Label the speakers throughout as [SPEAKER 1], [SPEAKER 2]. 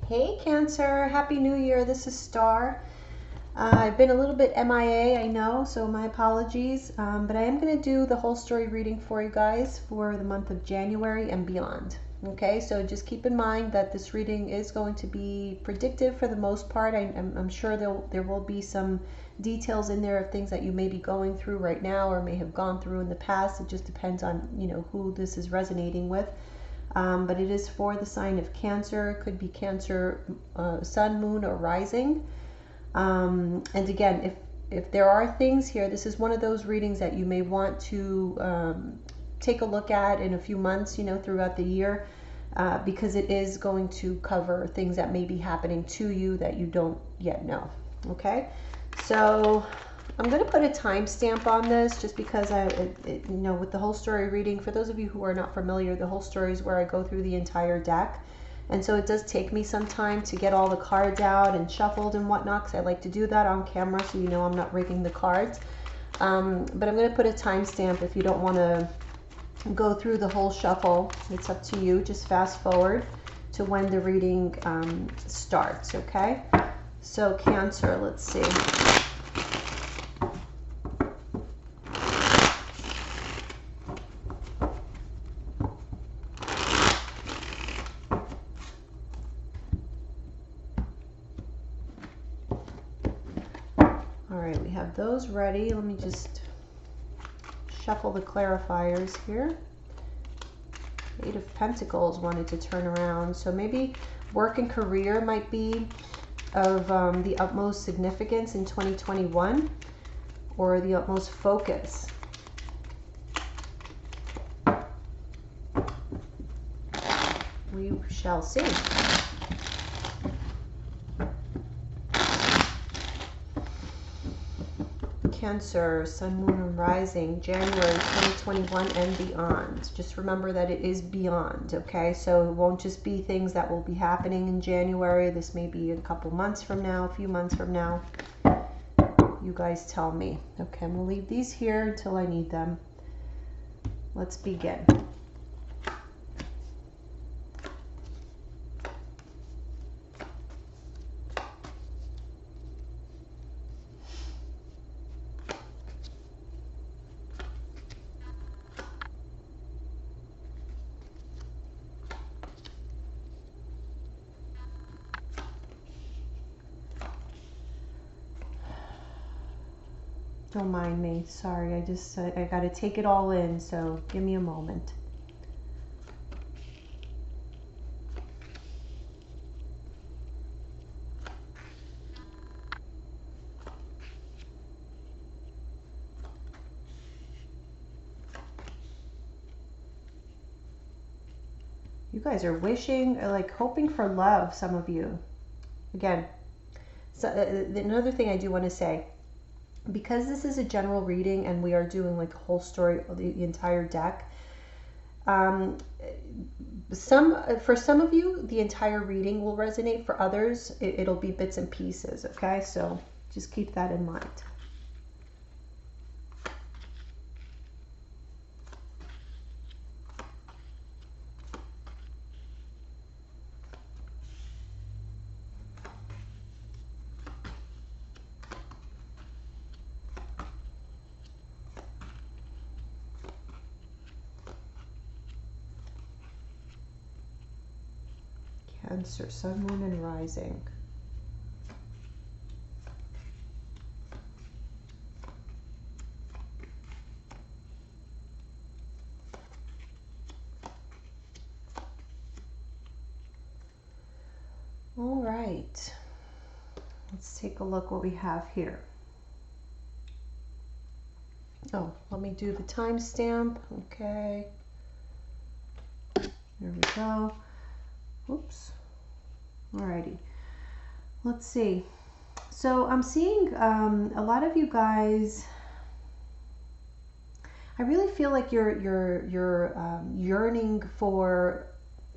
[SPEAKER 1] Hey Cancer, Happy New Year. This is Star. I've been a little bit MIA, I know, so my apologies. But I am going to do the whole story reading for you guys for the month of January and beyond. Okay, so just keep in mind that this reading is going to be predictive for the most part. I'm sure there will be some details in there of things that you may be going through right now or may have gone through in the past. It just depends on, who this is resonating with. But it is for the sign of Cancer. It could be Cancer, Sun, Moon, or Rising. And again, if there are things here, this is one of those readings that you may want to take a look at in a few months, throughout the year, because it is going to cover things that may be happening to you that you don't yet know. Okay, so I'm going to put a timestamp on this just because with the whole story reading, for those of you who are not familiar, the whole story is where I go through the entire deck. And so it does take me some time to get all the cards out and shuffled and whatnot, because I like to do that on camera so you know I'm not rigging the cards. But I'm going to put a timestamp if you don't want to go through the whole shuffle. It's up to you. Just fast forward to when the reading starts, okay? So Cancer, let's see. All right, we have those ready. Let me just shuffle the clarifiers here. Eight of Pentacles wanted to turn around. So maybe work and career might be of the utmost significance in 2021, or the utmost focus. We shall see. Cancer, Sun, Moon, and Rising, January 2021 and beyond. Just remember that it is beyond, okay? So it won't just be things that will be happening in January. This may be a couple months from now, a few months from now. You guys tell me. Okay, I'm going to leave these here until I need them. Let's begin. Don't mind me. Sorry, I got to take it all in, so give me a moment. You guys are wishing, like hoping for love, some of you. Again, so, another thing I do want to say, because this is a general reading and we are doing like a whole story, the entire deck, for some of you the entire reading will resonate. For others it'll be bits and pieces, okay? So just keep that in mind. Cancer, Sun, Moon, and Rising. All right, let's take a look what we have here. Oh, let me do the timestamp. Okay, there we go. Oops. Alrighty, let's see. So I'm seeing a lot of you guys. I really feel like you're yearning for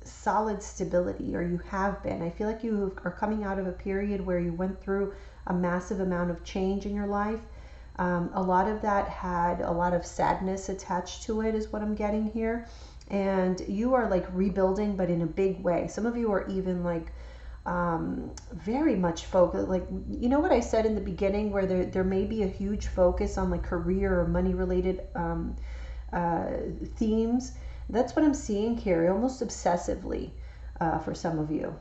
[SPEAKER 1] solid stability, or you have been. I feel like you are coming out of a period where you went through a massive amount of change in your life. A lot of that had a lot of sadness attached to it, is what I'm getting here. And you are like rebuilding, but in a big way. Some of you are even like very much focus, like, you know what I said in the beginning, where there may be a huge focus on like career or money related uh, themes. That's what I'm seeing here, almost obsessively for some of you.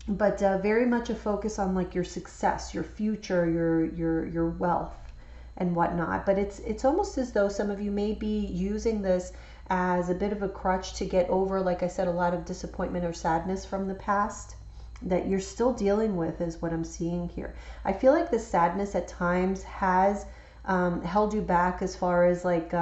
[SPEAKER 1] But very much a focus on like your success, your future, your wealth and whatnot. But it's almost as though some of you may be using this as a bit of a crutch to get over, like I said, a lot of disappointment or sadness from the past that you're still dealing with, is what I'm seeing here. I feel like the sadness at times has held you back, as far as like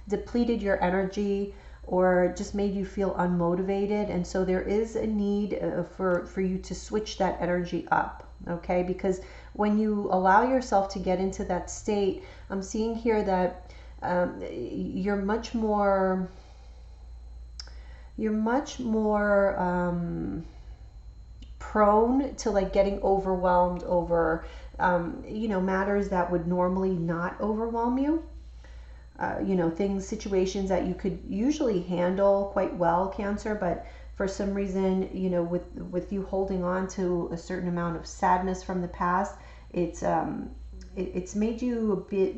[SPEAKER 1] depleted your energy or just made you feel unmotivated. And so there is a need for you to switch that energy up, okay? Because when you allow yourself to get into that state, I'm seeing here that you're much more prone to like getting overwhelmed over you know, matters that would normally not overwhelm you. You know, things, situations that you could usually handle quite well, Cancer, but for some reason, you know, with you holding on to a certain amount of sadness from the past, it's made you a bit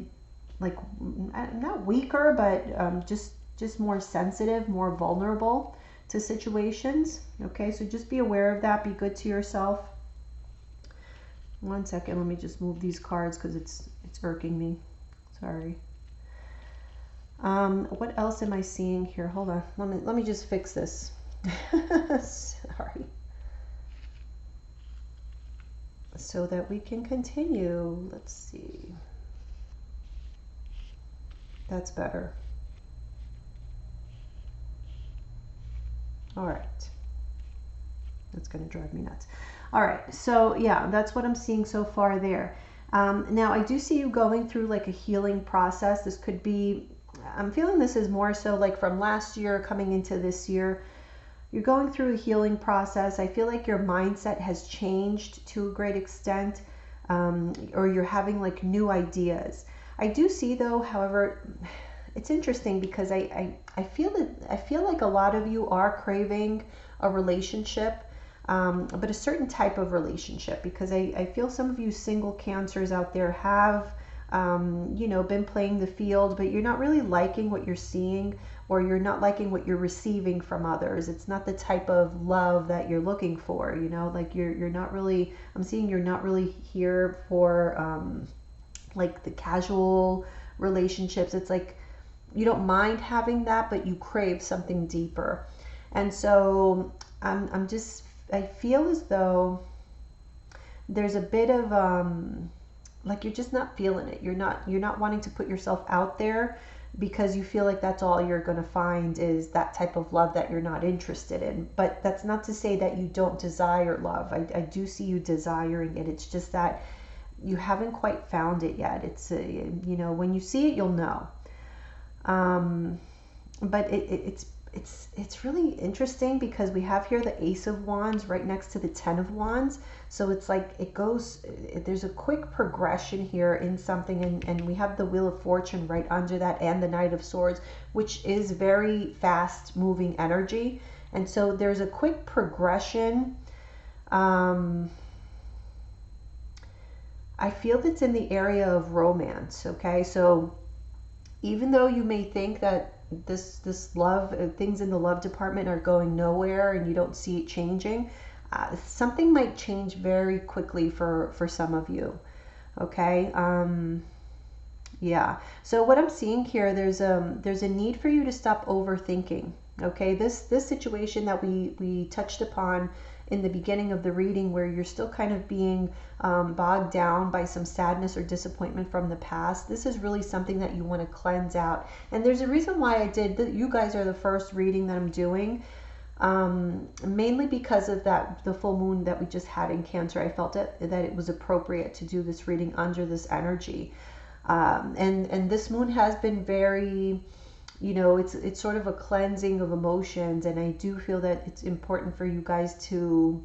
[SPEAKER 1] like, not weaker, but just more sensitive, more vulnerable to situations. Okay, so just be aware of that. Be good to yourself. One second, let me just move these cards because it's irking me. Sorry. What else am I seeing here? Hold on. Let me just fix this. Sorry. So that we can continue. Let's see. That's better. All right. That's going to drive me nuts. All right. So yeah, that's what I'm seeing so far there. Now I do see you going through like a healing process. This could be, I'm feeling this is more so like from last year coming into this year. You're going through a healing process. I feel like your mindset has changed to a great extent, or you're having like new ideas. I do see though, however, it's interesting because I feel like a lot of you are craving a relationship, but a certain type of relationship, because I feel some of you single Cancers out there have you know, been playing the field, but you're not really liking what you're seeing, or you're not liking what you're receiving from others. It's not the type of love that you're looking for, you know, like you're not really, I'm seeing you're not really here for like the casual relationships. It's like you don't mind having that, but you crave something deeper. And so I feel as though there's a bit of like you're just not feeling it. You're not wanting to put yourself out there because you feel like that's all you're going to find is that type of love that you're not interested in. But that's not to say that you don't desire love. I do see you desiring it. It's just that you haven't quite found it yet. It's you know, when you see it, you'll know. But it's really interesting because we have here the Ace of Wands right next to the Ten of Wands. So it's like it goes, there's a quick progression here in something, and we have the Wheel of Fortune right under that, and the Knight of Swords, which is very fast moving energy. And so there's a quick progression. I feel that's in the area of romance. Okay, so even though you may think that this love, things in the love department are going nowhere and you don't see it changing, something might change very quickly for some of you. Okay, yeah, so what I'm seeing here, there's a need for you to stop overthinking. Okay, this situation that we touched upon in the beginning of the reading, where you're still kind of being bogged down by some sadness or disappointment from the past, this is really something that you want to cleanse out. And there's a reason why I did that. You guys are the first reading that I'm doing, mainly because of the full moon that we just had in Cancer. I felt that it was appropriate to do this reading under this energy, and this moon has been very, you know, it's sort of a cleansing of emotions, and I do feel that it's important for you guys to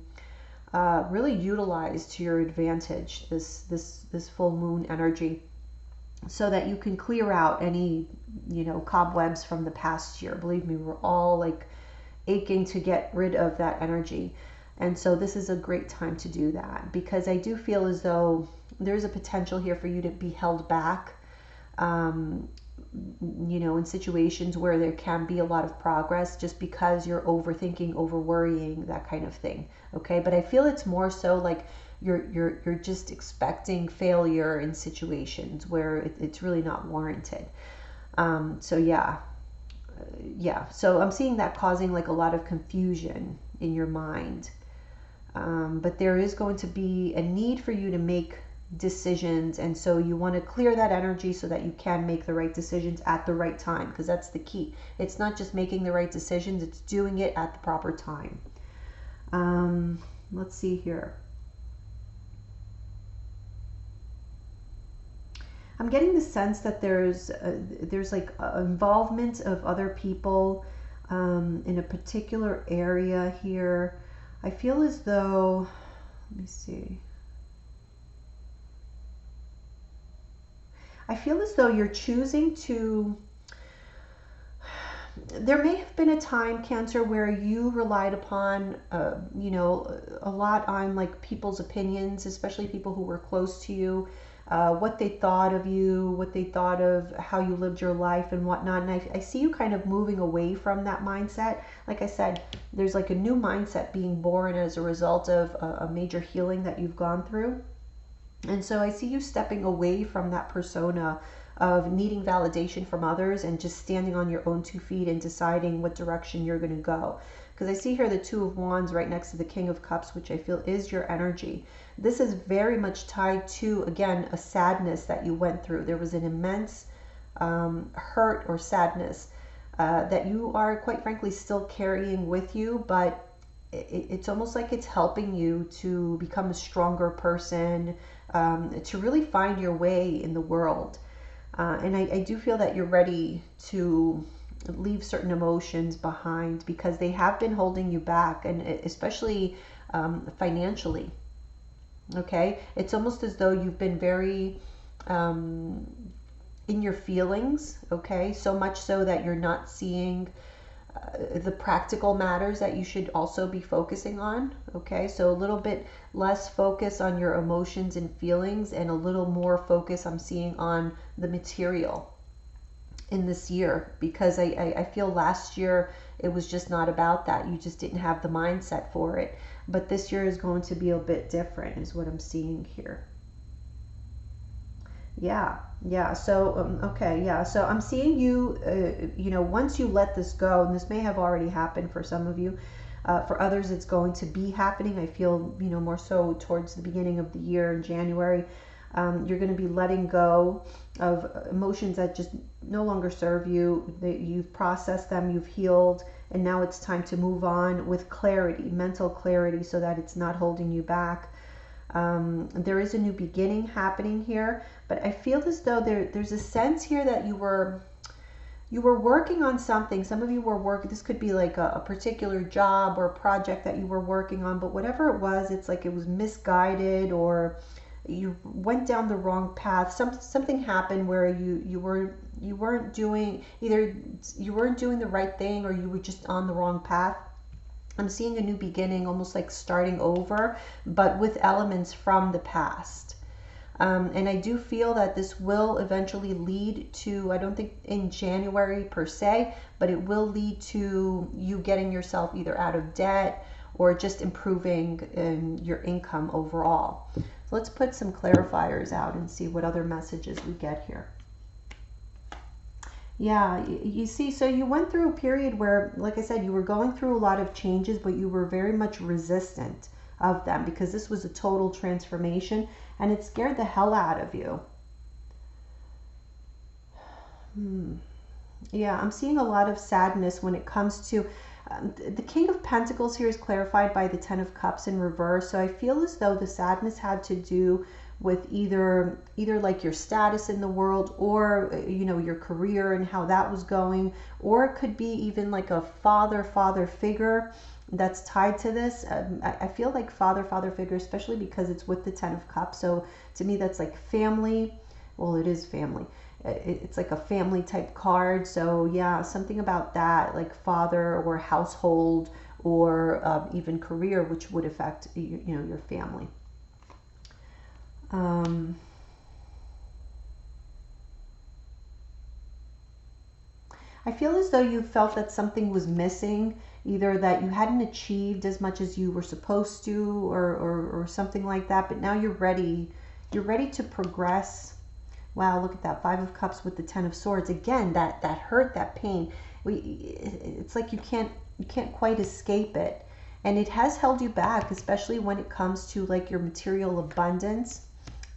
[SPEAKER 1] really utilize to your advantage this full moon energy, so that you can clear out any, you know, cobwebs from the past year. Believe me, we're all like aching to get rid of that energy. And so this is a great time to do that, because I do feel as though there's a potential here for you to be held back, in situations where there can be a lot of progress just because you're overthinking, over worrying, that kind of thing. Okay, but I feel it's more so like you're just expecting failure in situations where it's really not warranted. So yeah. So I'm seeing that causing like a lot of confusion in your mind. But there is going to be a need for you to make decisions, and so you want to clear that energy so that you can make the right decisions at the right time, because that's the key. It's not just making the right decisions, it's doing it at the proper time. Let's see here. I'm getting the sense that there's like involvement of other people in a particular area here. I feel as though, let me see. I feel as though you're choosing to, there may have been a time, Cancer, where you relied upon, a lot on like people's opinions, especially people who were close to you, what they thought of you, what they thought of how you lived your life and whatnot. And I see you kind of moving away from that mindset. Like I said, there's like a new mindset being born as a result of a major healing that you've gone through. And so I see you stepping away from that persona of needing validation from others and just standing on your own 2 feet and deciding what direction you're going to go. Because I see here the Two of Wands right next to the King of Cups, which I feel is your energy. This is very much tied to, again, a sadness that you went through. There was an immense hurt or sadness that you are, quite frankly, still carrying with you, but it's almost like it's helping you to become a stronger person, to really find your way in the world. And I do feel that you're ready to leave certain emotions behind, because they have been holding you back, and especially financially. Okay, it's almost as though you've been very in your feelings. Okay, so much so that you're not seeing the practical matters that you should also be focusing on. Okay, so a little bit less focus on your emotions and feelings, and a little more focus I'm seeing on the material in this year, because I feel last year it was just not about that. You just didn't have the mindset for it. But this year is going to be a bit different, is what I'm seeing here. Yeah. So, okay, yeah. So I'm seeing you, once you let this go, and this may have already happened for some of you, for others it's going to be happening. I feel, more so towards the beginning of the year in January. You're going to be letting go of emotions that just no longer serve you. You've processed them, you've healed, and now it's time to move on with clarity, mental clarity, so that it's not holding you back. There is a new beginning happening here, but I feel as though there's a sense here that you were working on something. Some of you were working, this could be like a particular job or project that you were working on, but whatever it was, it's like it was misguided, or you went down the wrong path. Something happened where you weren't doing, either you weren't doing the right thing, or you were just on the wrong path. I'm seeing a new beginning, almost like starting over, but with elements from the past. And I do feel that this will eventually lead to, I don't think in January per se, but it will lead to you getting yourself either out of debt or just improving your income overall. So let's put some clarifiers out and see what other messages we get here. Yeah, you see, so you went through a period where, like I said, you were going through a lot of changes, but you were very much resistant of them, because this was a total transformation and it scared the hell out of you. Yeah, I'm seeing a lot of sadness when it comes to the King of Pentacles here is clarified by the Ten of Cups in reverse. So I feel as though the sadness had to do with either like your status in the world, or your career and how that was going, or it could be even like a father figure that's tied to this. I feel like father figure, especially because it's with the Ten of Cups. So to me that's like family. Well, it is family. It's like a family type card. So yeah, something about that, like father or household, or even career, which would affect your family. I feel as though you felt that something was missing, either that you hadn't achieved as much as you were supposed to, or something like that, but now you're ready. You're ready to progress. Wow, look at that. 5 of Cups with the 10 of Swords. Again, that hurt, that pain. It's like you can't quite escape it. And it has held you back, especially when it comes to like your material abundance.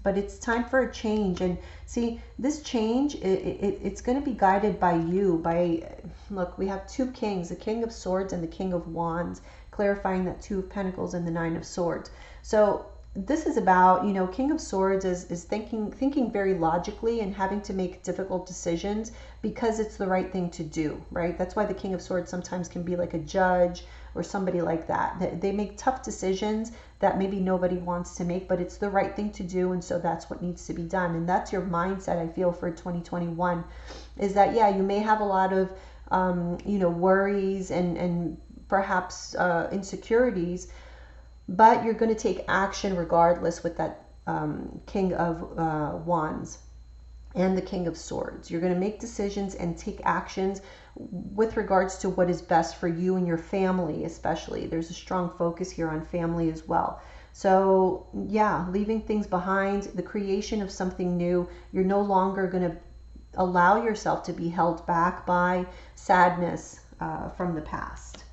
[SPEAKER 1] But it's time for a change. And see, this change, it's going to be guided by you. Look, we have 2 kings, the King of Swords and the King of Wands, clarifying that 2 of Pentacles and the 9 of Swords. So this is about, King of Swords is thinking very logically and having to make difficult decisions because it's the right thing to do, right? That's why the King of Swords sometimes can be like a judge or somebody like that. They make tough decisions that maybe nobody wants to make, but it's the right thing to do, and so that's what needs to be done. And that's your mindset, I feel, for 2021, is that, yeah, you may have a lot of, worries and perhaps insecurities, but you're going to take action regardless with that King of Wands and the King of Swords. You're going to make decisions and take actions with regards to what is best for you and your family, especially. There's a strong focus here on family as well. So yeah, leaving things behind, the creation of something new. You're no longer going to allow yourself to be held back by sadness from the past.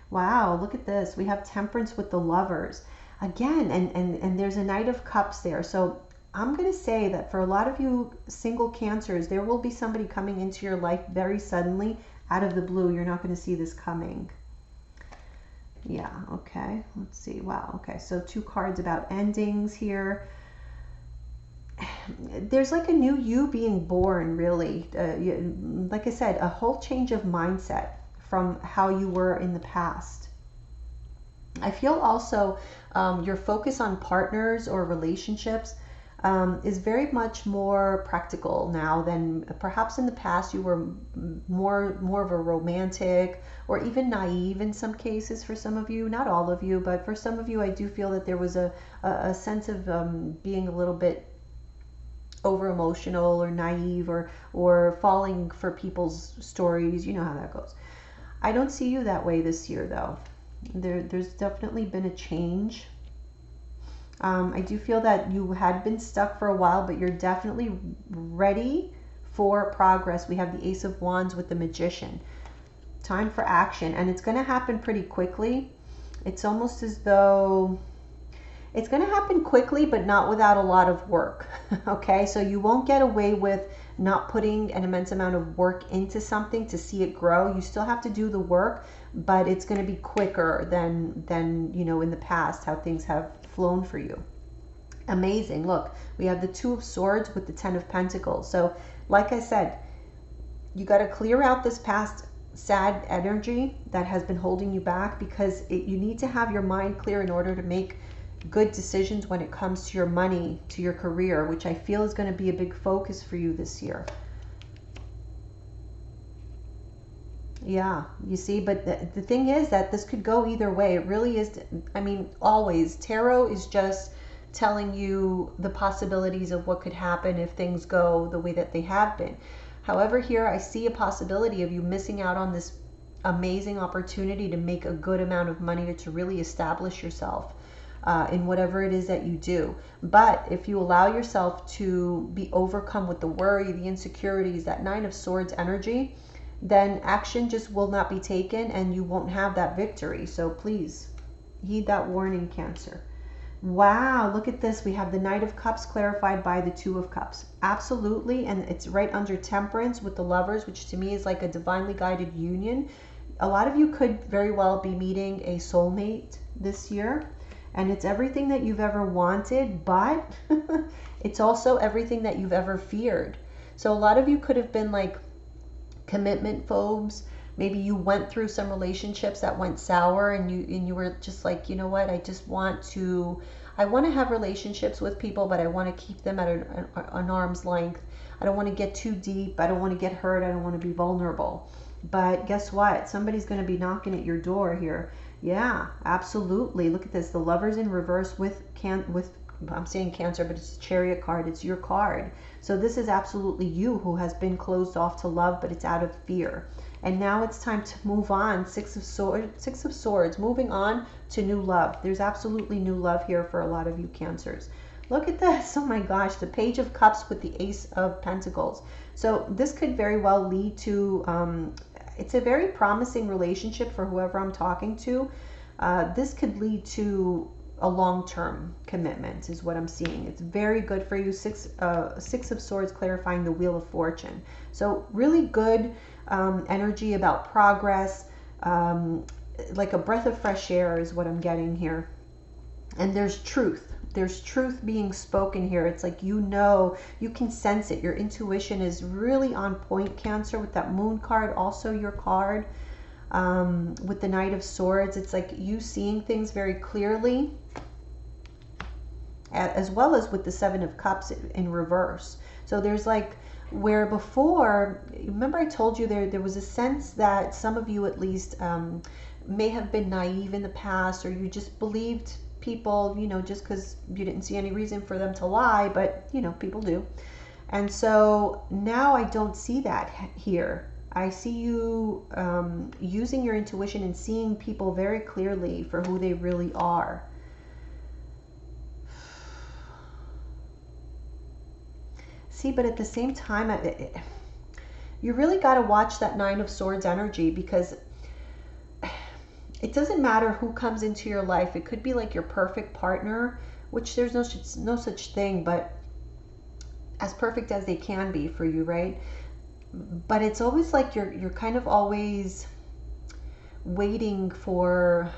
[SPEAKER 1] Wow, look at this. We have Temperance with the Lovers. Again, and there's a Knight of Cups there. So I'm going to say that for a lot of you single Cancers, there will be somebody coming into your life very suddenly out of the blue. You're not going to see this coming. Yeah, okay. Let's see. Wow, okay. So 2 cards about endings here. There's like a new you being born, really. Like I said, a whole change of mindset from how you were in the past. I feel also your focus on partners or relationships is very much more practical now than perhaps in the past. You were more of a romantic or even naive in some cases for some of you, not all of you, but for some of you I do feel that there was a sense of being a little bit over emotional or naive or falling for people's stories. You know how that goes. I don't see you that way this year though. There's definitely been a change. I do feel that you had been stuck for a while, but you're definitely ready for progress. We have the Ace of Wands with the Magician. Time for action, and it's going to happen pretty quickly. It's almost as though it's going to happen quickly, but not without a lot of work. Okay, so you won't get away with not putting an immense amount of work into something to see it grow. You still have to do the work, but it's going to be quicker than in the past, how things have flown for you. Amazing. Look, we have the 2 of Swords with the 10 of Pentacles. So like I said, you got to clear out this past sad energy that has been holding you back, because you need to have your mind clear in order to make good decisions when it comes to your money, to your career, which I feel is going to be a big focus for you this year. Yeah, you see, but the thing is that this could go either way. It really is. I mean, always tarot is just telling you the possibilities of what could happen if things go the way that they have been. However, here I see a possibility of you missing out on this amazing opportunity to make a good amount of money, to really establish yourself in whatever it is that you do. But if you allow yourself to be overcome with the worry, the insecurities, that 9 of Swords energy, then action just will not be taken and you won't have that victory. So please heed that warning, Cancer. Wow, look at this. We have the Knight of Cups clarified by the 2 of Cups. Absolutely, and it's right under Temperance with the Lovers, which to me is like a divinely guided union. A lot of you could very well be meeting a soulmate this year, and it's everything that you've ever wanted, but it's also everything that you've ever feared. So a lot of you could have been like commitment phobes. Maybe you went through some relationships that went sour, and you were just like, you know what, I want to have relationships with people, but I want to keep them at an arm's length. I don't want to get too deep. I don't want to get hurt. I don't want to be vulnerable. But guess what? Somebody's going to be knocking at your door here. Yeah, absolutely. Look at this. The Lover's in reverse with I'm saying Cancer, but it's a Chariot card. It's your card. So this is absolutely you who has been closed off to love, but it's out of fear. And now it's time to move on. Six of Swords, moving on to new love. There's absolutely new love here for a lot of you Cancers. Look at this. Oh my gosh, the Page of Cups with the Ace of Pentacles. So this could very well lead to, it's a very promising relationship for whoever I'm talking to. This could lead to a long-term commitment is what I'm seeing. It's very good for you. Six of Swords clarifying the Wheel of Fortune. So really good energy about progress, like a breath of fresh air is what I'm getting here. And there's truth. There's truth being spoken here. It's like, you know, you can sense it. Your intuition is really on point, Cancer, with that Moon card, also your card. With the Knight of Swords, it's like you seeing things very clearly, as well as with the Seven of Cups in reverse. So there's like, where before, remember I told you there was a sense that some of you at least may have been naive in the past, or you just believed people, you know, just because you didn't see any reason for them to lie, but you know, people do. And so now I don't see that here. I see you using your intuition and seeing people very clearly for who they really are. See, but at the same time, you really got to watch that Nine of Swords energy, because it doesn't matter who comes into your life. It could be like your perfect partner, which there's no such thing, but as perfect as they can be for you, right? But it's always like you're kind of always waiting for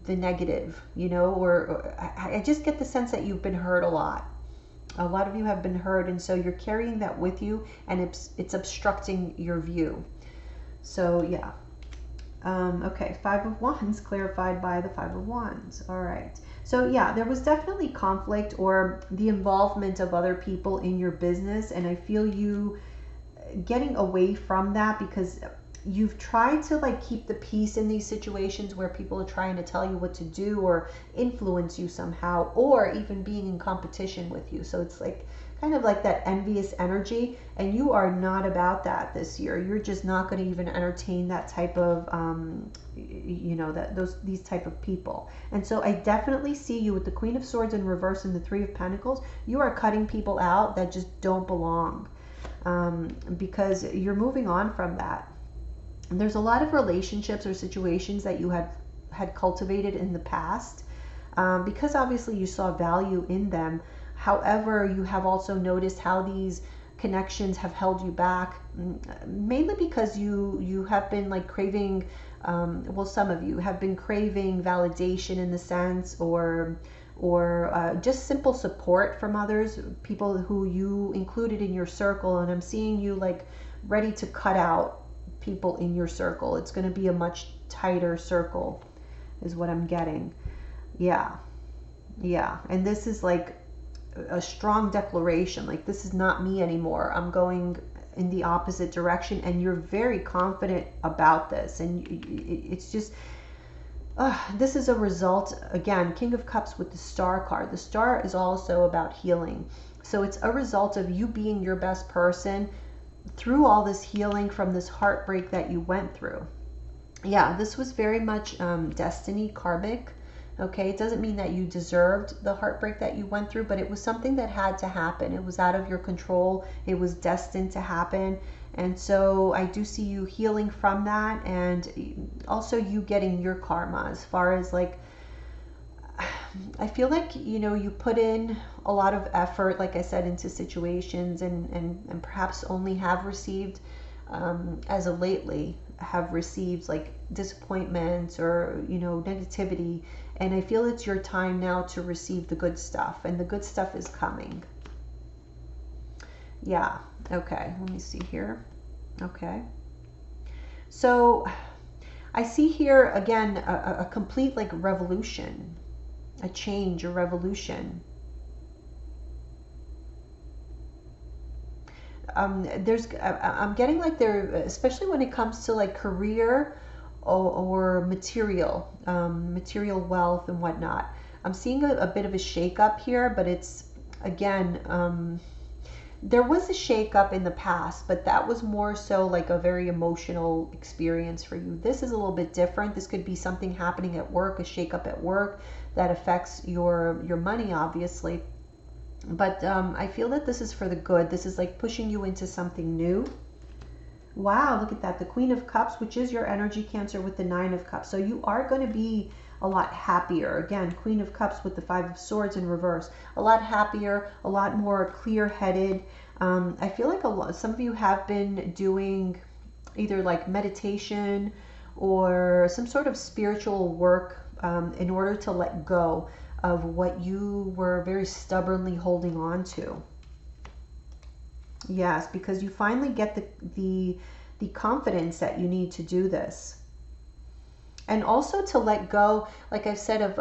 [SPEAKER 1] the negative, you know, or I just get the sense that you've been hurt a lot. A lot of you have been hurt, and so you're carrying that with you, and it's obstructing your view. So yeah. Okay, Five of Wands clarified by the Five of Wands. All right. So yeah, there was definitely conflict or the involvement of other people in your business, and I feel you getting away from that because you've tried to like keep the peace in these situations where people are trying to tell you what to do or influence you somehow, or even being in competition with you. So it's like kind of like that envious energy, and you are not about that this year. You're just not going to even entertain that type of you know, these type of people. And so I definitely see you with the Queen of Swords in reverse and the Three of Pentacles. You are cutting people out that just don't belong, because you're moving on from that. And there's a lot of relationships or situations that you had cultivated in the past, because obviously you saw value in them. However, you have also noticed how these connections have held you back, mainly because you have been like craving, well, some of you have been craving validation in the sense, or just simple support from others, people who you included in your circle. And I'm seeing you like ready to cut out people in your circle. It's going to be a much tighter circle is what I'm getting. Yeah. And this is like a strong declaration, like, this is not me anymore. I'm going in the opposite direction, and you're very confident about this. And it's just, this is a result, again, King of Cups with the Star card. The Star is also about healing. So it's a result of you being your best person through all this healing from this heartbreak that you went through. Yeah, this was very much destiny, karmic. Okay, it doesn't mean that you deserved the heartbreak that you went through, but it was something that had to happen. It was out of your control. It was destined to happen. And so I do see you healing from that, and also you getting your karma, as far as like, I feel like, you know, you put in a lot of effort, like I said, into situations, and perhaps only have received, as of lately, have received like disappointments or, you know, negativity. And I feel it's your time now to receive the good stuff, and the good stuff is coming. Yeah. Okay. Let me see here. Okay. So I see here again, a complete like revolution, a change, a revolution. I'm getting like there, especially when it comes to like career or material wealth and whatnot. I'm seeing a bit of a shakeup here, but it's again, there was a shakeup in the past, but that was more so like a very emotional experience for you. This is a little bit different. This could be something happening at work, a shakeup at work that affects your money, obviously. But I feel that this is for the good. This is like pushing you into something new. Wow, look at that. The Queen of Cups, which is your energy, Cancer, with the Nine of Cups. So you are going to be a lot happier. Again, Queen of Cups with the Five of Swords in reverse. A lot happier, a lot more clear-headed. I feel like some of you have been doing either like meditation or some sort of spiritual work in order to let go of what you were very stubbornly holding on to. Yes, because you finally get the confidence that you need to do this. And also to let go, like I said, of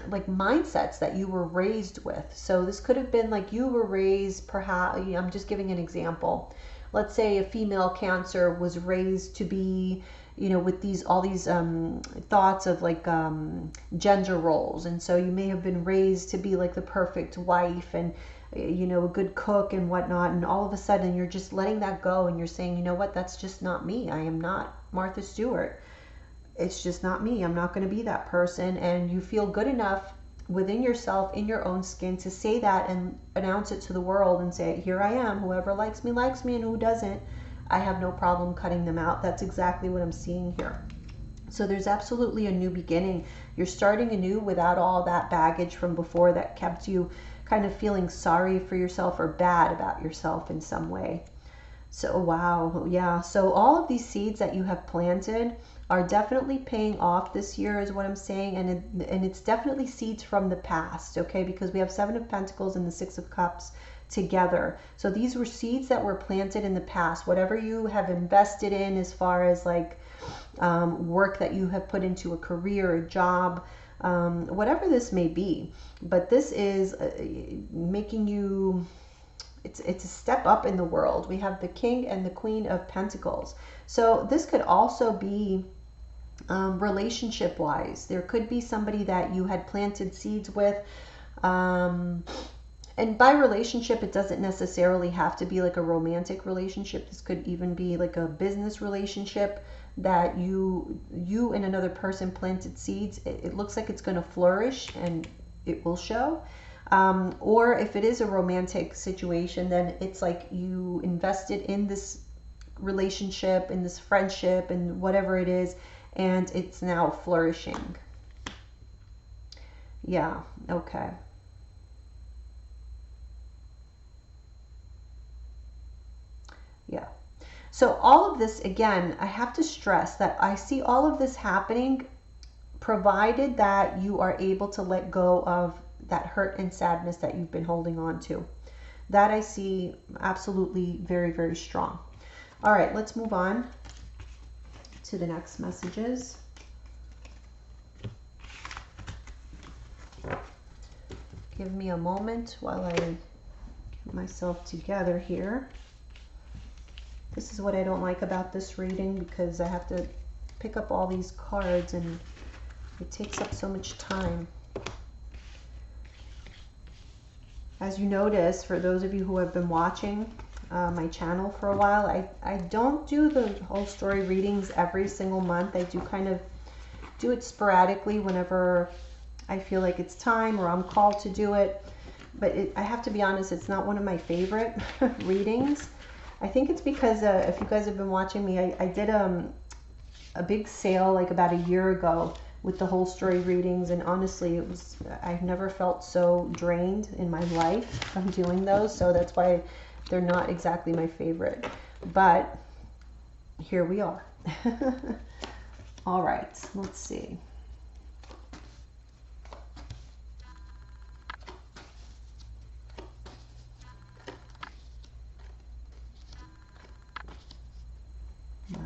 [SPEAKER 1] like mindsets that you were raised with. So this could have been like you were raised, perhaps, I'm just giving an example. Let's say a female Cancer was raised to be, with all these thoughts of like gender roles. And so you may have been raised to be like the perfect wife and a good cook and whatnot, and all of a sudden you're just letting that go and you're saying, you know what, that's just not me. I am not Martha Stewart. It's just not me. I'm not going to be that person. And you feel good enough within yourself, in your own skin, to say that and announce it to the world and say, here I am. Whoever likes me, and who doesn't, I have no problem cutting them out. That's exactly what I'm seeing here. So there's absolutely a new beginning. You're starting anew without all that baggage from before that kept you kind of feeling sorry for yourself or bad about yourself in some way. So wow, yeah. So all of these seeds that you have planted are definitely paying off this year, is what I'm saying, and it's definitely seeds from the past, okay? Because we have Seven of Pentacles and the Six of Cups together. So these were seeds that were planted in the past. Whatever you have invested in, as far as like work that you have put into a career, a job, whatever this may be. But this is making you, it's a step up in the world. We have the King and the Queen of Pentacles. So this could also be relationship wise. There could be somebody that you had planted seeds with. And by relationship, it doesn't necessarily have to be like a romantic relationship. This could even be like a business relationship that you and another person planted seeds. It looks like it's going to flourish and it will show. Or if it is a romantic situation, then it's like you invested in this relationship, in this friendship, and whatever it is, and it's now flourishing. Yeah, okay. Yeah. So all of this, again, I have to stress that I see all of this happening provided that you are able to let go of that hurt and sadness that you've been holding on to. That I see absolutely very, very strong. All right, let's move on to the next messages. Give me a moment while I get myself together here. This is what I don't like about this reading, because I have to pick up all these cards and it takes up so much time. As you notice, for those of you who have been watching my channel for a while, I don't do the whole story readings every single month. I do kind of do it sporadically whenever I feel like it's time or I'm called to do it. But I have to be honest, it's not one of my favorite readings. I think it's because if you guys have been watching me, I did a big sale like about a year ago with the whole story readings, and honestly, I've never felt so drained in my life from doing those, so that's why they're not exactly my favorite. But here we are. All right, let's see. Wow.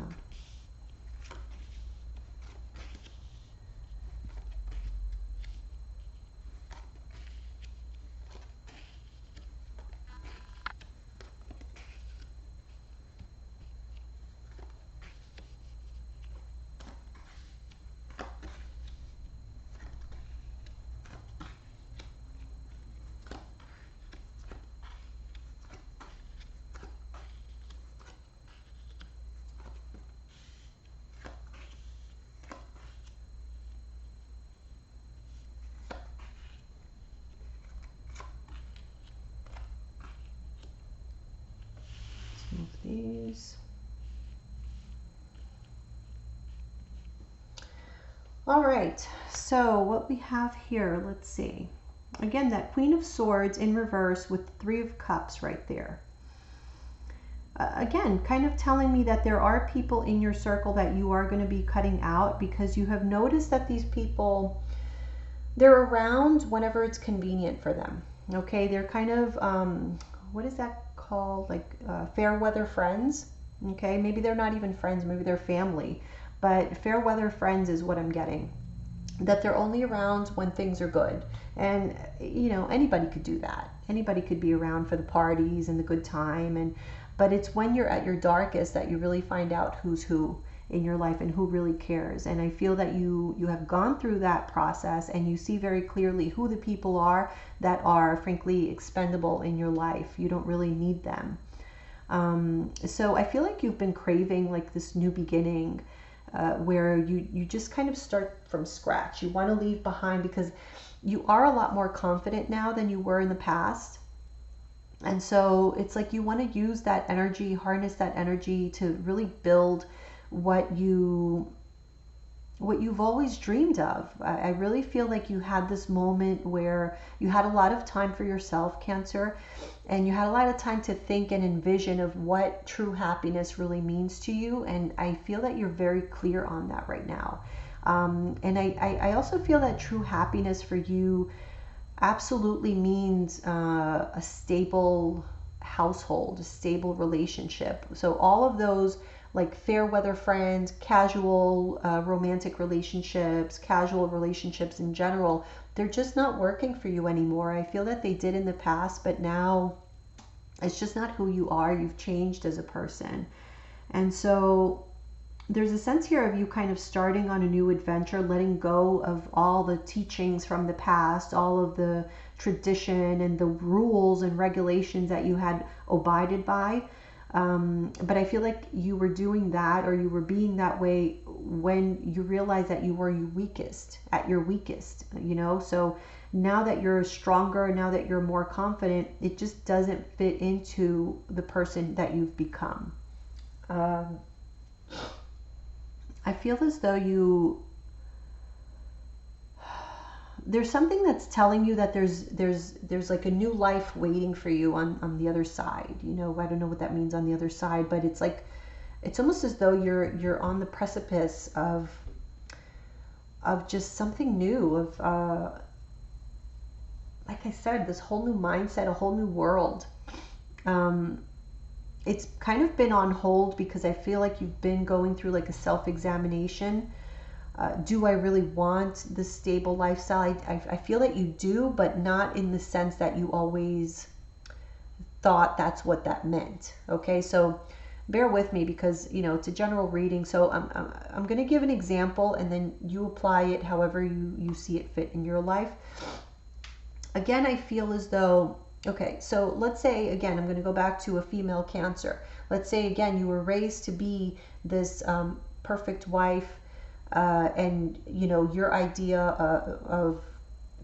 [SPEAKER 1] All right, so what we have here, let's see. Again, that Queen of Swords in reverse with Three of Cups right there. Again, kind of telling me that there are people in your circle that you are going to be cutting out, because you have noticed that these people, they're around whenever it's convenient for them. Okay, they're kind of, what is that called? Like fair weather friends. Okay, maybe they're not even friends, maybe they're family. But fair weather friends is what I'm getting. That they're only around when things are good. And, you know, anybody could do that. Anybody could be around for the parties and the good time. But it's when you're at your darkest that you really find out who's who in your life and who really cares. And I feel that you have gone through that process, and you see very clearly who the people are that are frankly expendable in your life. You don't really need them. So I feel like you've been craving like this new beginning, where you just kind of start from scratch. You want to leave behind, because you are a lot more confident now than you were in the past. And so it's like you want to use that energy, harness that energy to really build what you've always dreamed of. I really feel like you had this moment where you had a lot of time for yourself, Cancer, and you had a lot of time to think and envision of what true happiness really means to you. And I feel that you're very clear on that right now. And I also feel that true happiness for you absolutely means a stable household, a stable relationship. So all of those like fair weather friends, casual romantic relationships, casual relationships in general, they're just not working for you anymore. I feel that they did in the past, but now it's just not who you are. You've changed as a person. And so there's a sense here of you kind of starting on a new adventure, letting go of all the teachings from the past, all of the tradition and the rules and regulations that you had abided by. But I feel like you were doing that, or you were being that way when you realized that you were at your weakest, you know? So now that you're stronger, now that you're more confident, it just doesn't fit into the person that you've become. I feel as though there's something that's telling you that there's like a new life waiting for you on the other side. You know, I don't know what that means on the other side, but it's like, it's almost as though you're on the precipice of just something new, of like I said, this whole new mindset, a whole new world. It's kind of been on hold because I feel like you've been going through like a self-examination. Do I really want this stable lifestyle? I feel that you do, but not in the sense that you always thought that's what that meant. Okay, so bear with me, because you know it's a general reading. So I'm going to give an example, and then you apply it however you see it fit in your life. Again, I feel as though, okay, so let's say, again, I'm going to go back to a female Cancer. Let's say, again, you were raised to be this perfect wife, and, you know, your idea of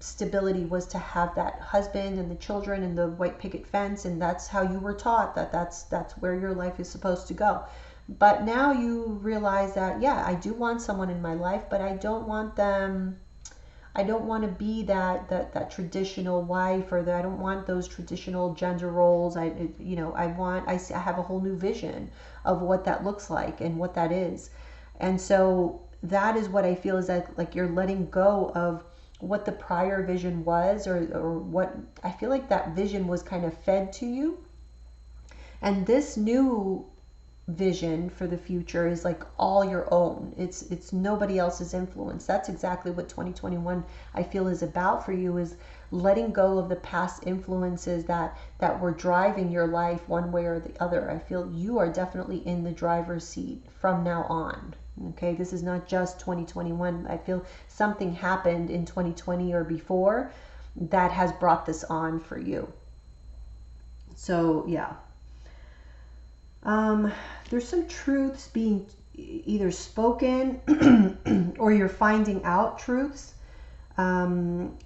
[SPEAKER 1] stability was to have that husband and the children and the white picket fence, and that's how you were taught that's where your life is supposed to go. But now you realize that, yeah, I do want someone in my life, but I don't want to be that traditional wife, or I don't want those traditional gender roles. I have a whole new vision of what that looks like and what that is. And so that is what I feel is that, like, you're letting go of what the prior vision was, or what I feel like that vision was kind of fed to you. And this new vision for the future is like all your own. It's nobody else's influence. That's exactly what 2021 I feel is about for you, is letting go of the past influences that were driving your life one way or the other. I feel you are definitely in the driver's seat from now on. Okay, this is not just 2021. I feel something happened in 2020 or before that has brought this on for you. So yeah. There's some truths being either spoken or you're finding out truths. And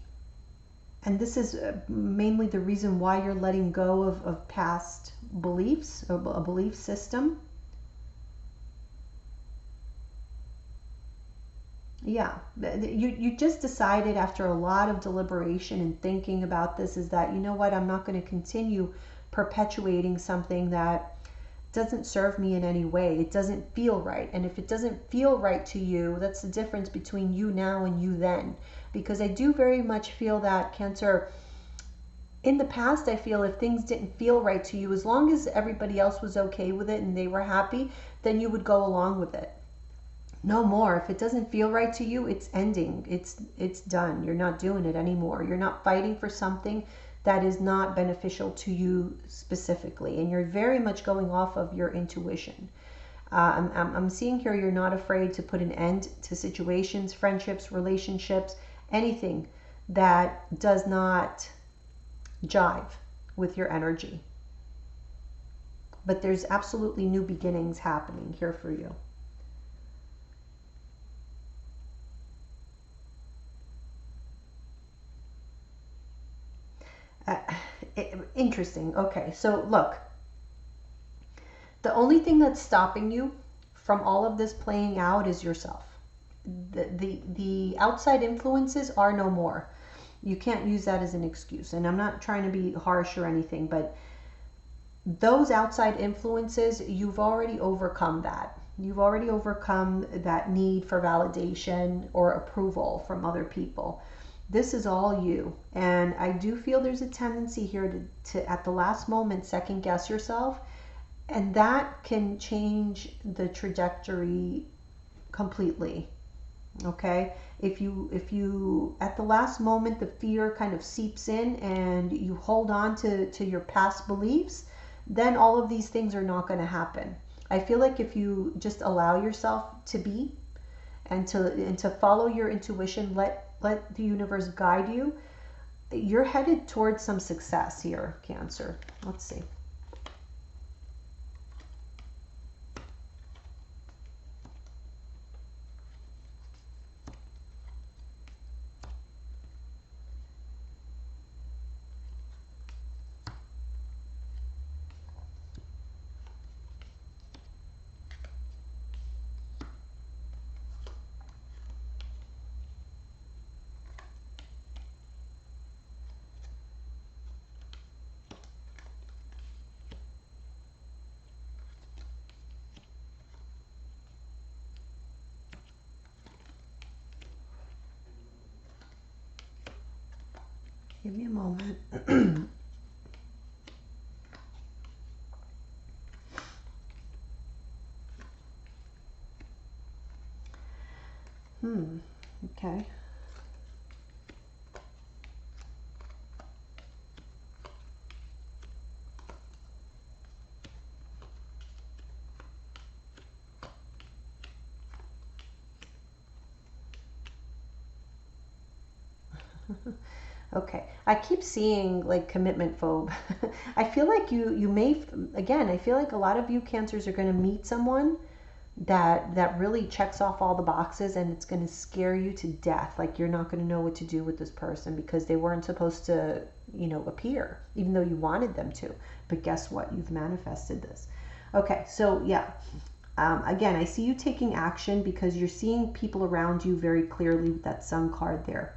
[SPEAKER 1] this is mainly the reason why you're letting go of past beliefs, or a belief system. Yeah, you just decided after a lot of deliberation and thinking about this is that, you know what, I'm not going to continue perpetuating something that doesn't serve me in any way. It doesn't feel right. And if it doesn't feel right to you, that's the difference between you now and you then. Because I do very much feel that, Cancer, in the past, I feel if things didn't feel right to you, as long as everybody else was okay with it and they were happy, then you would go along with it. No more. If it doesn't feel right to you, it's ending. It's done. You're not doing it anymore. You're not fighting for something that is not beneficial to you specifically, and you're very much going off of your intuition. I'm seeing here you're not afraid to put an end to situations, friendships, relationships, anything that does not jive with your energy. But there's absolutely new beginnings happening here for you. Uh, Interesting. Okay, so look, the only thing that's stopping you from all of this playing out is yourself. The outside influences are no more. You can't use that as an excuse. And I'm not trying to be harsh or anything, but those outside influences, you've already overcome that. You've already overcome that need for validation or approval from other people. This is all you. And I do feel there's a tendency here to at the last moment, second guess yourself. And that can change the trajectory completely. Okay? If you at the last moment the fear kind of seeps in and you hold on to your past beliefs, then all of these things are not going to happen. I feel like if you just allow yourself to be and to follow your intuition, let the universe guide you, you're headed towards some success here, Cancer. Let's see. Give me a moment. Okay. Okay, I keep seeing like commitment phobe. I feel like you may, again, I feel like a lot of you Cancers are going to meet someone that really checks off all the boxes, and it's going to scare you to death. Like you're not going to know what to do with this person because they weren't supposed to, appear, even though you wanted them to. But guess what? You've manifested this. Okay, so yeah. Again, I see you taking action because you're seeing people around you very clearly with that Sun card there.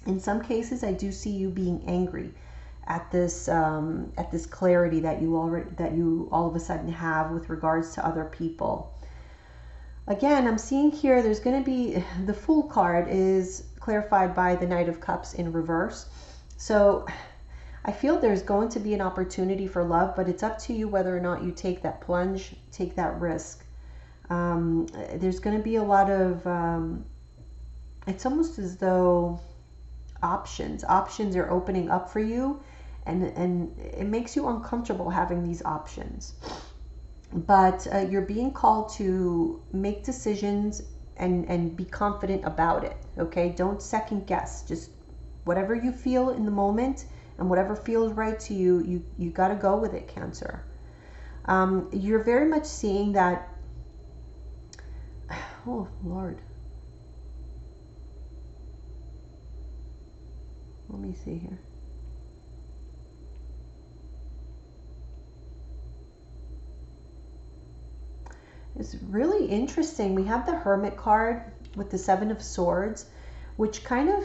[SPEAKER 1] In some cases, I do see you being angry at this clarity that you all of a sudden have with regards to other people. Again, I'm seeing here there's going to be the Fool card is clarified by the Knight of Cups in reverse. So I feel there's going to be an opportunity for love, but it's up to you whether or not you take that plunge, take that risk. There's going to be a lot of, it's almost as though options are opening up for you, and it makes you uncomfortable having these options. But you're being called to make decisions and be confident about it. Okay, don't second guess. Just whatever you feel in the moment and whatever feels right to you, you got to go with it, Cancer. You're very much seeing that. Oh Lord, let me see here. It's really interesting. We have the Hermit card, with the Seven of Swords, which kind of,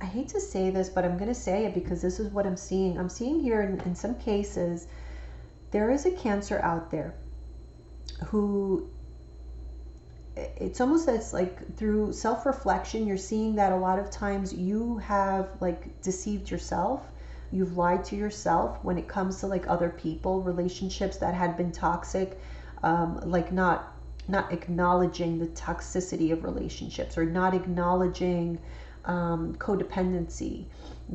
[SPEAKER 1] I hate to say this, but I'm going to say it because this is what I'm seeing. I'm seeing here in some cases, there is a Cancer out there who, it's almost as like through self-reflection, you're seeing that a lot of times you have like deceived yourself. You've lied to yourself when it comes to like other people, relationships that had been toxic, like not acknowledging the toxicity of relationships, or not acknowledging codependency,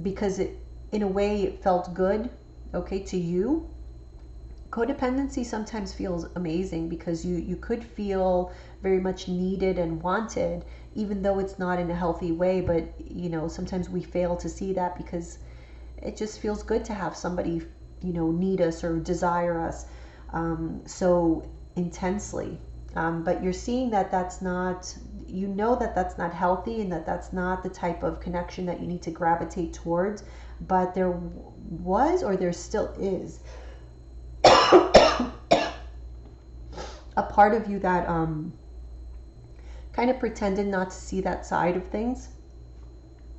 [SPEAKER 1] because it, in a way, it felt good, okay, to you. Codependency sometimes feels amazing because you could feel very much needed and wanted, even though it's not in a healthy way. But you know, sometimes we fail to see that because it just feels good to have somebody, you know, need us or desire us so intensely. But you're seeing that that's not, you know, that that's not healthy, and that that's not the type of connection that you need to gravitate towards. But there was, or there still is, a part of you that kind of pretended not to see that side of things,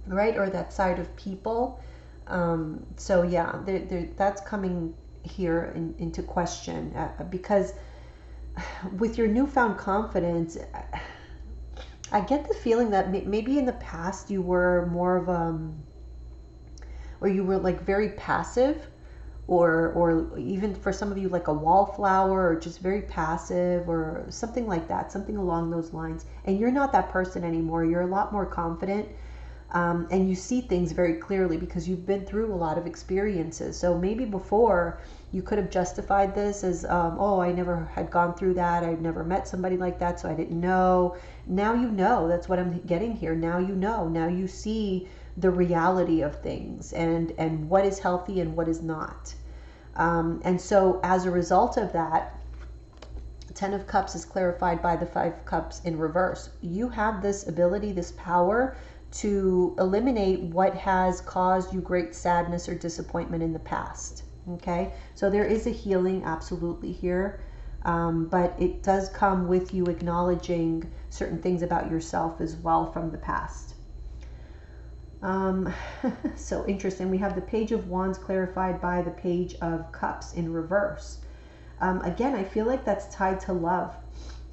[SPEAKER 1] right? Or that side of people. So yeah, that's coming here into question, because with your newfound confidence, I get the feeling that maybe in the past you were more of or you were like very passive, or even for some of you like a wallflower, or just very passive, or something like that, something along those lines. And you're not that person anymore. You're a lot more confident, and you see things very clearly because you've been through a lot of experiences. So maybe before you could have justified this as, oh, I never had gone through that. I've never met somebody like that, so I didn't know. Now you know. That's what I'm getting here. Now you know. Now you see the reality of things, and what is healthy and what is not. And so as a result of that, Ten of Cups is clarified by the Five of Cups in reverse. You have this ability, this power to eliminate what has caused you great sadness or disappointment in the past. Okay, so there is a healing absolutely here, but it does come with you acknowledging certain things about yourself as well from the past. So interesting. We have the Page of Wands clarified by the Page of Cups in reverse. Again, I feel like that's tied to love.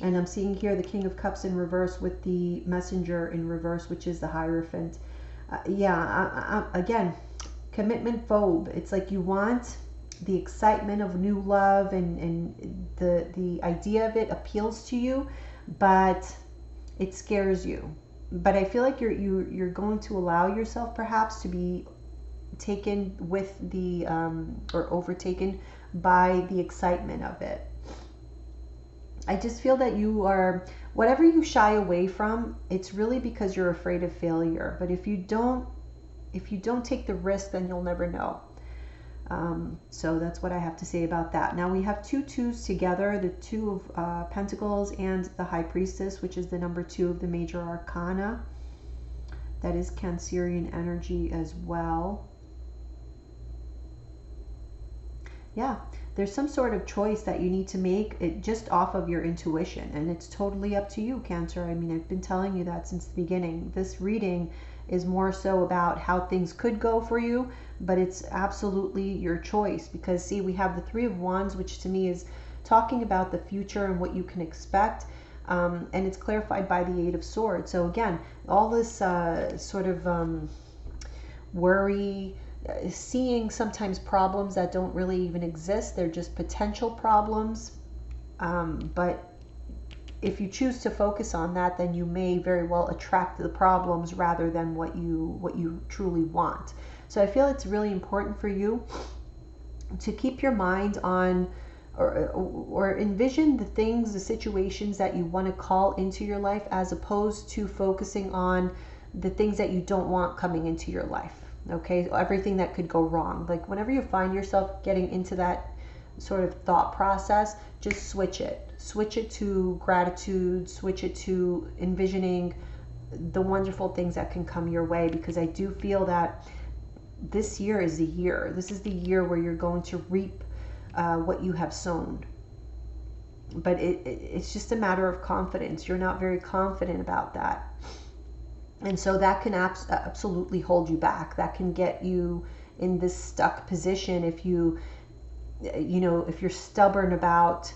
[SPEAKER 1] And I'm seeing here the King of Cups in reverse with the Messenger in reverse, which is the Hierophant. Again, commitment phobe. It's like you want the excitement of new love, and the idea of it appeals to you, but it scares you. But I feel like you're going to allow yourself perhaps to be taken with the or overtaken by the excitement of it. I just feel that you are, whatever you shy away from, it's really because you're afraid of failure. But if you don't take the risk, then you'll never know. So that's what I have to say about that. Now we have two twos together, the Two of Pentacles and the High Priestess, which is the number 2 of the major arcana. That is Cancerian energy as well. Yeah, there's some sort of choice that you need to make it just off of your intuition, and it's totally up to you, Cancer. I mean, I've been telling you that since the beginning. This reading is more so about how things could go for you, but it's absolutely your choice, because see, we have the Three of Wands, which to me is talking about the future and what you can expect, and it's clarified by the Eight of Swords. So again, all this sort of worry, seeing sometimes problems that don't really even exist, they're just potential problems, but if you choose to focus on that, then you may very well attract the problems rather than what you truly want. So I feel it's really important for you to keep your mind on, or envision the things, the situations that you want to call into your life, as opposed to focusing on the things that you don't want coming into your life. Okay, everything that could go wrong. Like whenever you find yourself getting into that sort of thought process, just switch it. Switch it to gratitude, switch it to envisioning the wonderful things that can come your way, because I do feel that this year is the year. This is the year where you're going to reap what you have sown. But it's just a matter of confidence. You're not very confident about that. And so that can absolutely hold you back. That can get you in this stuck position if if you're stubborn about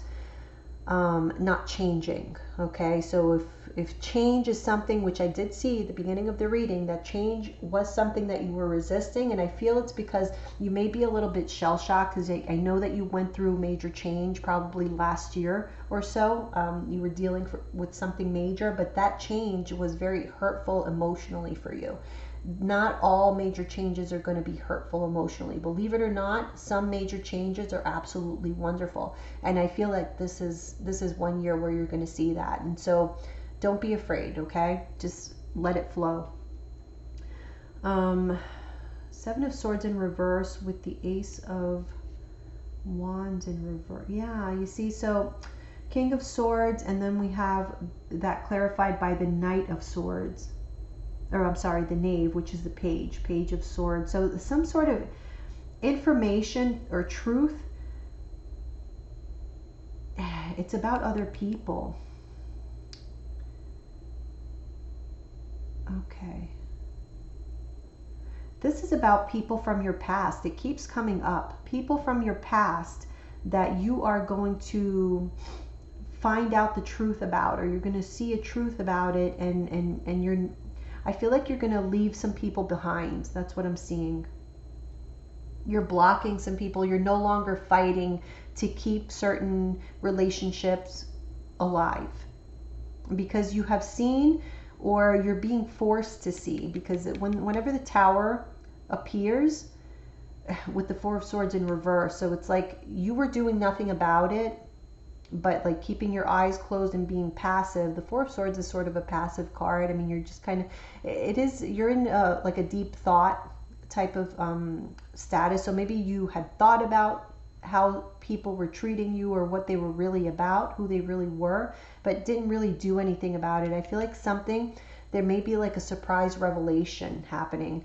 [SPEAKER 1] not changing. Okay, so if change is something, which I did see at the beginning of the reading, that change was something that you were resisting, and I feel it's because you may be a little bit shell shocked, because I know that you went through major change probably last year or so. You were dealing with something major, but that change was very hurtful emotionally for you. Not all major changes are going to be hurtful emotionally. Believe it or not, some major changes are absolutely wonderful. And I feel like this is 1 year where you're going to see that. And so don't be afraid, okay? Just let it flow. Seven of Swords in reverse with the Ace of Wands in reverse. Yeah, you see, so King of Swords, and then we have that clarified by the Knight of Swords. Or I'm sorry, the Knave, which is the Page of Swords. So some sort of information or truth. It's about other people. Okay. This is about people from your past. It keeps coming up. People from your past that you are going to find out the truth about, or you're going to see a truth about it, and you're, I feel like you're going to leave some people behind. That's what I'm seeing. You're blocking some people. You're no longer fighting to keep certain relationships alive because you have seen, or you're being forced to see, because whenever the Tower appears with the Four of Swords in reverse, so it's like you were doing nothing about it, but like keeping your eyes closed and being passive. The Four of Swords is sort of a passive card. I mean, you're just kind of, you're in like a deep thought type of status. So maybe you had thought about how people were treating you, or what they were really about, who they really were, but didn't really do anything about it. I feel like there may be like a surprise revelation happening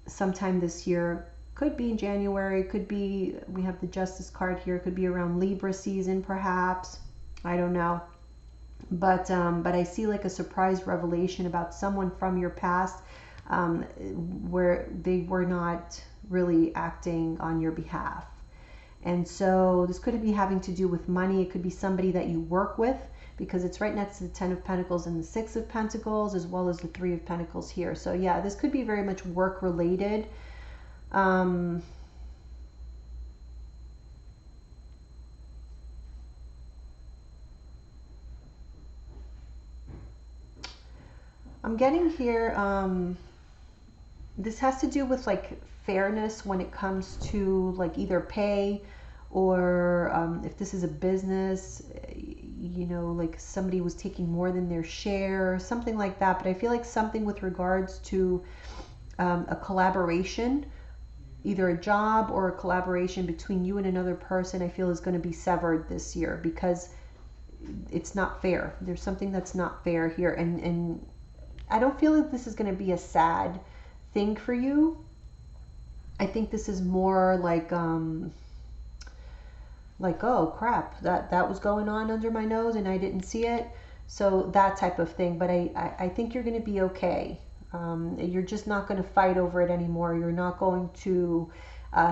[SPEAKER 1] sometime this year. Could be in January, could be, we have the Justice card here, could be around Libra season perhaps, I don't know. But I see like a surprise revelation about someone from your past where they were not really acting on your behalf. And so this could be having to do with money. It could be somebody that you work with, because it's right next to the Ten of Pentacles and the Six of Pentacles, as well as the Three of Pentacles here. So yeah, this could be very much work related. I'm getting here, this has to do with like fairness when it comes to like either pay, or if this is a business, like somebody was taking more than their share or something like that. But I feel like something with regards to a collaboration, either a job or a collaboration between you and another person, I feel is going to be severed this year, because it's not fair. There's something that's not fair here, and I don't feel like this is going to be a sad thing for you. I think this is more like oh crap, that was going on under my nose and I didn't see it. So that type of thing. But I think you're going to be okay. You're just not going to fight over it anymore. You're not going to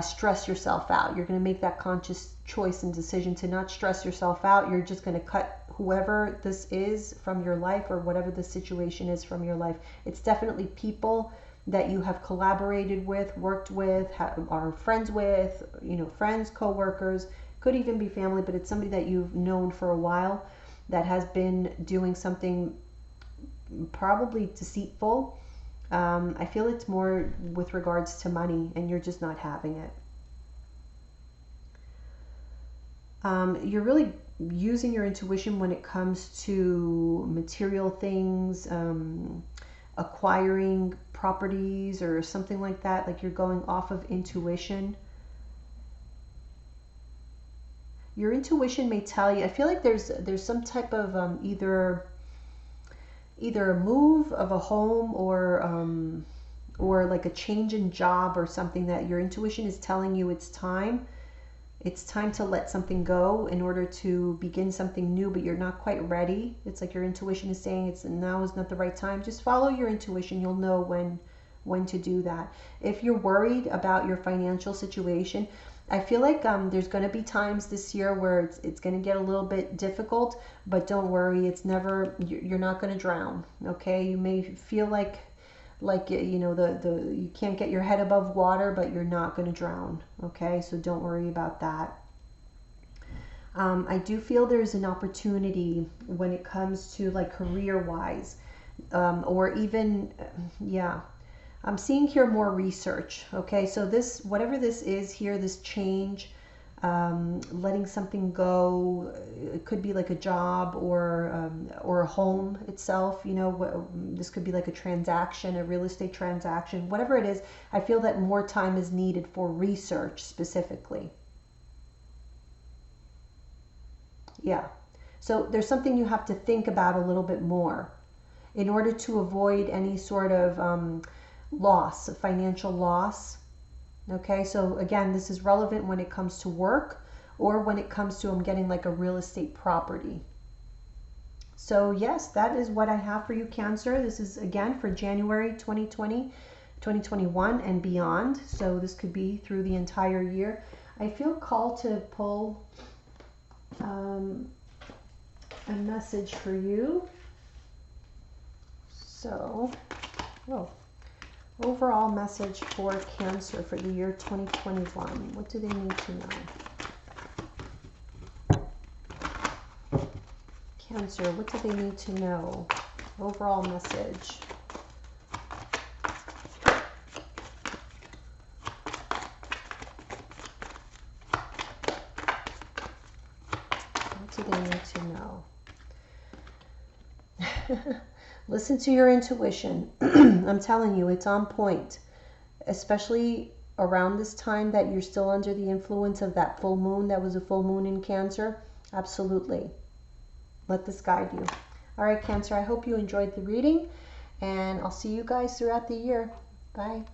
[SPEAKER 1] stress yourself out. You're going to make that conscious choice and decision to not stress yourself out. You're just going to cut whoever this is from your life, or whatever the situation is from your life. It's definitely people that you have collaborated with, worked with, are friends with, friends, co-workers, could even be family, but it's somebody that you've known for a while that has been doing something probably deceitful. I feel it's more with regards to money, and you're just not having it. You're really using your intuition when it comes to material things, acquiring properties or something like that. Like you're going off of intuition. Your intuition may tell you, I feel like there's some type of either a move of a home, or like a change in job or something, that your intuition is telling you it's time. It's time to let something go in order to begin something new, but you're not quite ready. It's like your intuition is saying now is not the right time. Just follow your intuition. You'll know when to do that. If you're worried about your financial situation, I feel like there's going to be times this year where it's going to get a little bit difficult, but don't worry. It's never, you're not going to drown. Okay. You may feel like you know, you can't get your head above water, but you're not going to drown. Okay. So don't worry about that. I do feel there's an opportunity when it comes to like career wise, or even, yeah, I'm seeing here more research. Okay, so this, whatever this is here, this change, letting something go, it could be like a job or a home itself. You know, this could be like a transaction, a real estate transaction, whatever it is. I feel that more time is needed for research specifically. Yeah. So there's something you have to think about a little bit more in order to avoid any sort of loss, financial loss. Okay, so again, this is relevant when it comes to work or when it comes to getting like a real estate property. So yes, that is what I have for you, Cancer. This is again for January 2020, 2021 and beyond. So this could be through the entire year. I feel called to pull a message for you. So, overall message for Cancer for the year 2021. What do they need to know? Cancer, what do they need to know? Overall message. What do they need to know? Listen to your intuition. I'm telling you, it's on point, especially around this time that you're still under the influence of that full moon. That was a full moon in Cancer. Absolutely. Let this guide you. All right, Cancer, I hope you enjoyed the reading, and I'll see you guys throughout the year. Bye.